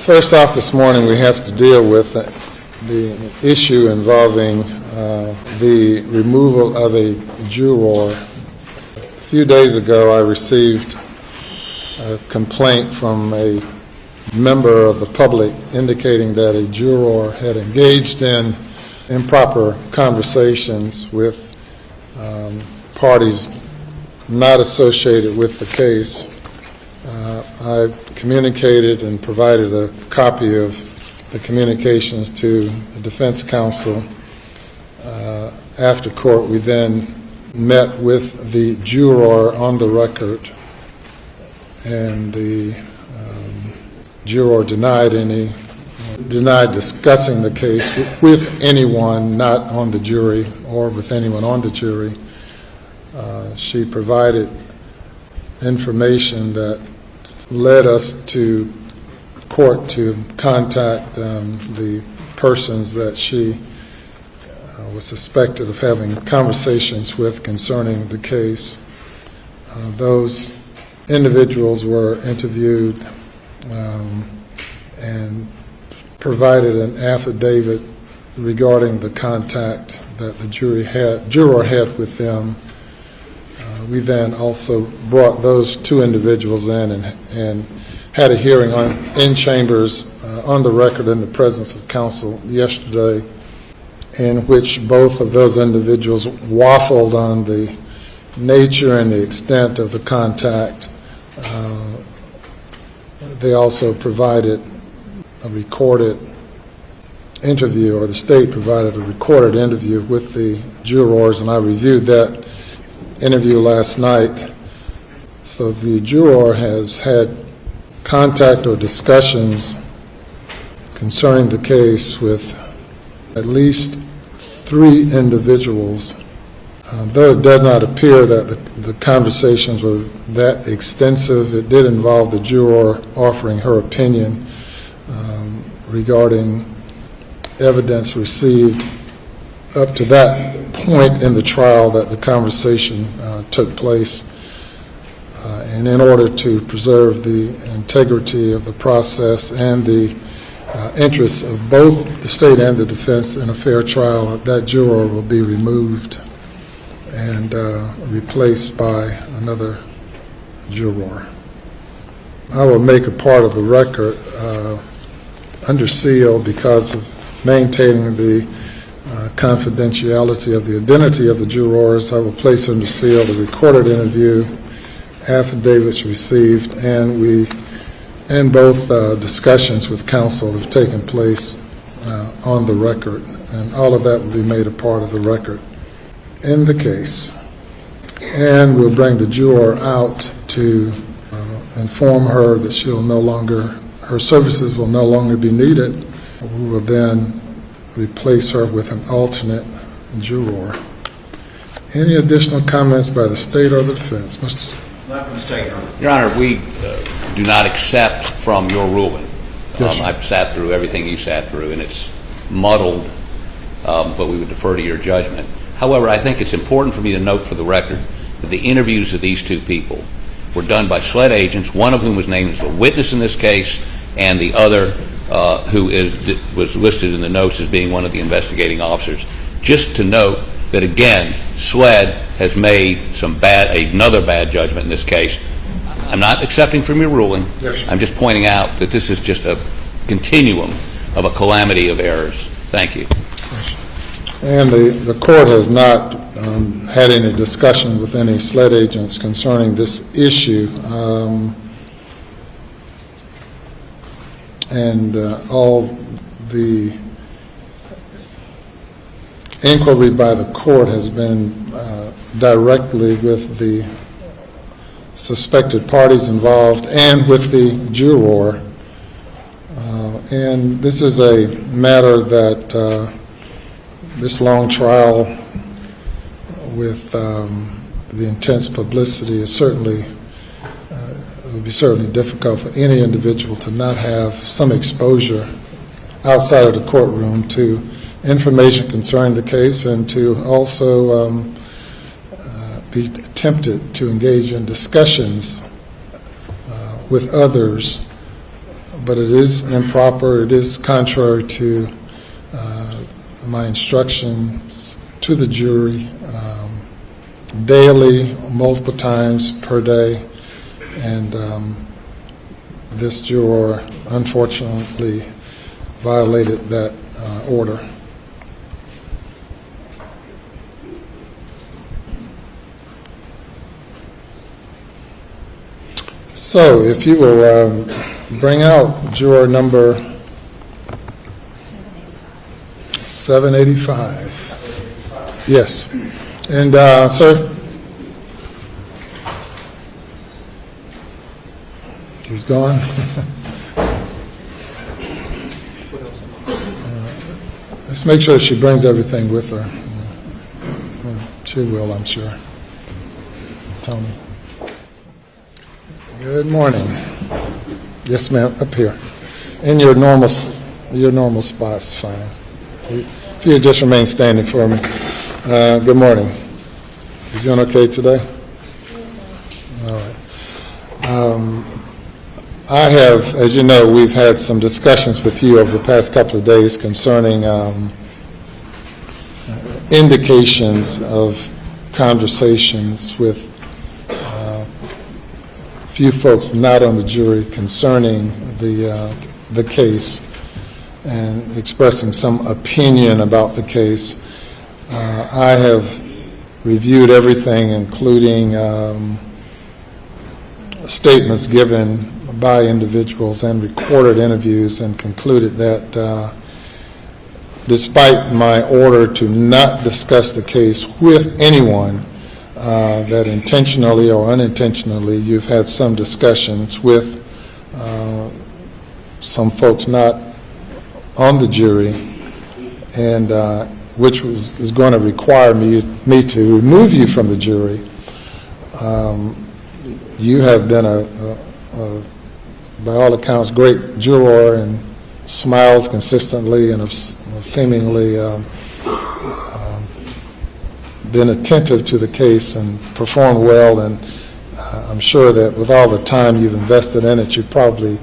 First off, this morning we have to deal with the issue involving the removal of a juror. A few days ago I received a complaint from a member of the public indicating that a juror had engaged in improper conversations with parties not associated with the case. I communicated and provided a copy of the communications to the defense counsel. After court, we then met with the juror on the record, and the juror denied discussing the case with anyone not on the jury or with anyone on the jury. She provided information that led us to court to contact the persons that she was suspected of having conversations with concerning the case. Those individuals were interviewed and provided an affidavit regarding the contact that the juror had with them. We then also brought those two individuals in and had a hearing in chambers on the record in the presence of counsel yesterday, in which both of those individuals waffled on the nature and the extent of the contact. They also provided a recorded interview, or the state provided a recorded interview with the jurors, and I reviewed that interview last night. So the juror has had contact or discussions concerning the case with at least 3 individuals. Though it does not appear that the conversations were that extensive, it did involve the juror offering her opinion regarding evidence received up to that point in the trial that the conversation took place. And in order to preserve the integrity of the process and the interests of both the state and the defense in a fair trial, that juror will be removed and replaced by another juror. I will make a part of the record under seal because of maintaining the confidentiality of the identity of the jurors. I will place under seal the recorded interview, affidavits received, and both discussions with counsel have taken place on the record, and all of that will be made a part of the record in the case. And we'll bring the juror out to inform her that her services will no longer be needed. We will then replace her with an alternate juror. Any additional comments by the state or the defense? Not from the state, Your Honor. Your Honor, we do not accept from your ruling. Yes, I've sat through everything you sat through, and it's muddled, but we would defer to your judgment. However, I think it's important for me to note for the record that the interviews of these 2 people were done by SLED agents, one of whom was named as a witness in this case, and the other who was listed in the notes as being one of the investigating officers. Just to note that, again, SLED has made another bad judgment in this case. I'm not accepting from your ruling. Yes. I'm just pointing out that this is just a continuum of a calamity of errors. Thank you. And the court has not had any discussion with any SLED agents concerning this issue. And all the inquiry by the court has been directly with the suspected parties involved and with the juror. And this is a matter that this long trial with the intense publicity is certainly it would be certainly difficult for any individual to not have some exposure outside of the courtroom to information concerning the case, and to also be tempted to engage in discussions with others but it is improper. It is contrary to my instructions to the jury daily, multiple times per day, and this juror unfortunately violated that order. So, if you will bring out juror number 785. Yes. And, sir? He's gone? Let's make sure she brings everything with her. She will, I'm sure. Tony. Good morning. Yes, ma'am, up here. In your normal spot's fine. If you just remain standing for me. Good morning. You doing okay today? All right. I have, as you know, we've had some discussions with you over the past couple of days concerning indications of conversations with few folks not on the jury concerning the case and expressing some opinion about the case. I have reviewed everything, including statements given by individuals and recorded interviews, and concluded that despite my order to not discuss the case with anyone, that intentionally or unintentionally you've had some discussions with some folks not on the jury, and which is going to require me to remove you from the jury. You have been by all accounts, great juror and smiled consistently and have seemingly been attentive to the case and performed well, and I'm sure that with all the time you've invested in it, you probably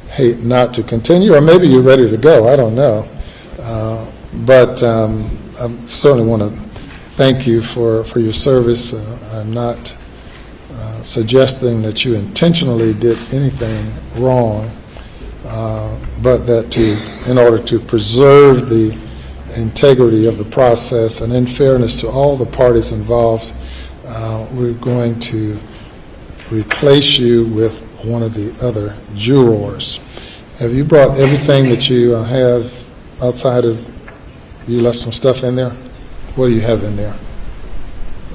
hate not to continue, or maybe you're ready to go, I don't know. But I certainly want to thank you for your service. I'm not suggesting that you intentionally did anything wrong, but that in order to preserve the integrity of the process and in fairness to all the parties involved, we're going to replace you with one of the other jurors. Have you brought everything that you have outside of, you left some stuff in there? What do you have in there? A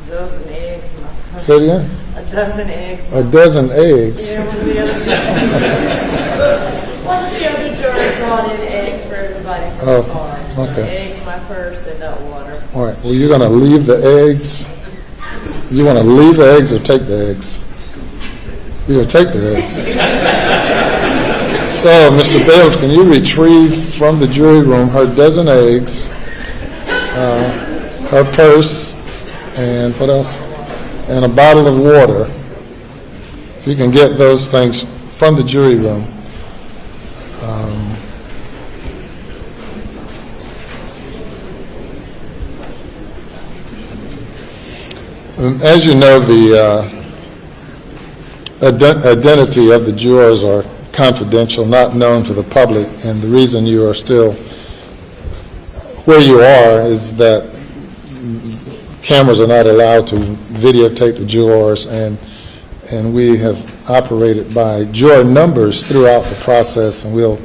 dozen eggs. Say it again? A dozen eggs. A dozen eggs? Yeah, one of the other jurors brought in eggs for everybody for the car. Okay. Eggs, my purse, and nut water. All right, well, you're going to leave the eggs? You want to leave the eggs or take the eggs? You're going to take the eggs. So, Mr. Bales, can you retrieve from the jury room her dozen eggs, her purse, and what else? And a bottle of water. You can get those things from the jury room. As you know, the identity of the jurors are confidential, not known to the public, and the reason you are still where you are is that cameras are not allowed to videotape the jurors, and we have operated by juror numbers throughout the process, and we'll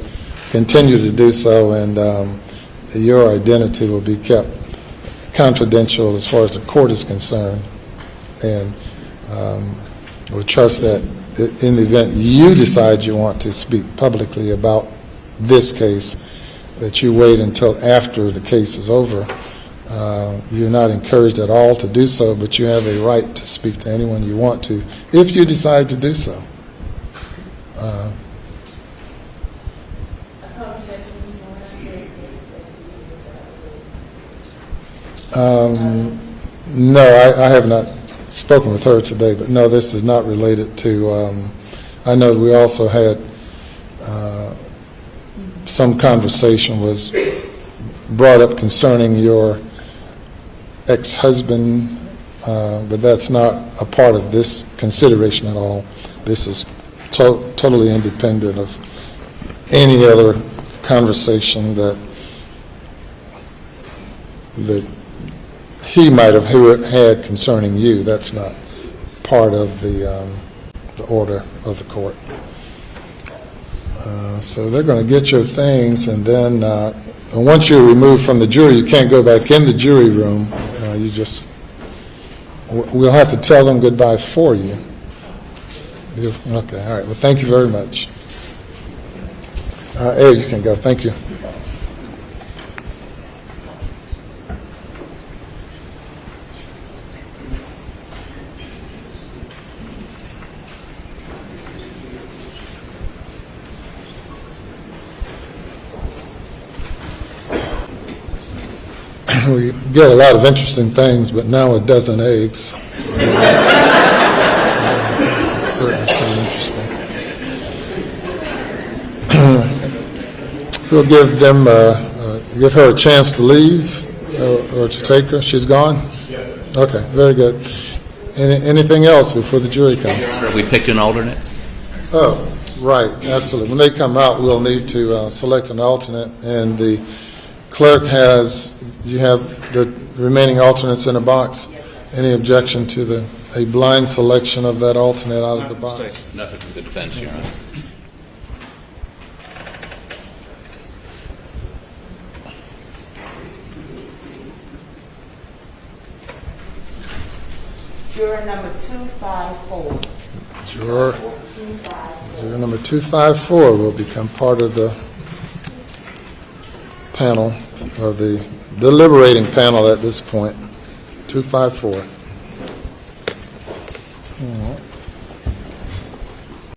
continue to do so, and your identity will be kept confidential as far as the court is concerned, and we'll trust that in the event you decide you want to speak publicly about this case, that you wait until after the case is over. You're not encouraged at all to do so, but you have a right to speak to anyone you want to, if you decide to do so. No, I have not spoken with her today, but no, this is not related to, I know we also had some conversation was brought up concerning your ex-husband, but that's not a part of this consideration at all. This is totally independent of any other conversation that he might have had concerning you. That's not part of the order of the court. So they're going to get your things, and then once you're removed from the jury, you can't go back in the jury room. We'll have to tell them goodbye for you. Okay, all right. Well, thank you very much. Hey, you can go. Thank you. We get a lot of interesting things, but now a dozen eggs. It's certainly kind of interesting. We'll give her a chance to leave or to take her. She's gone? Yes, sir. Okay, very good. Anything else before the jury comes? Have we picked an alternate? Oh, right, absolutely. When they come out, we'll need to select an alternate, and the clerk you have the remaining alternates in a box. Any objection to a blind selection of that alternate out of the box? Nothing for the defense, Your Honor. Juror number 254. Juror number 254 will become part of the panel, of the deliberating panel at this point. 254. All right.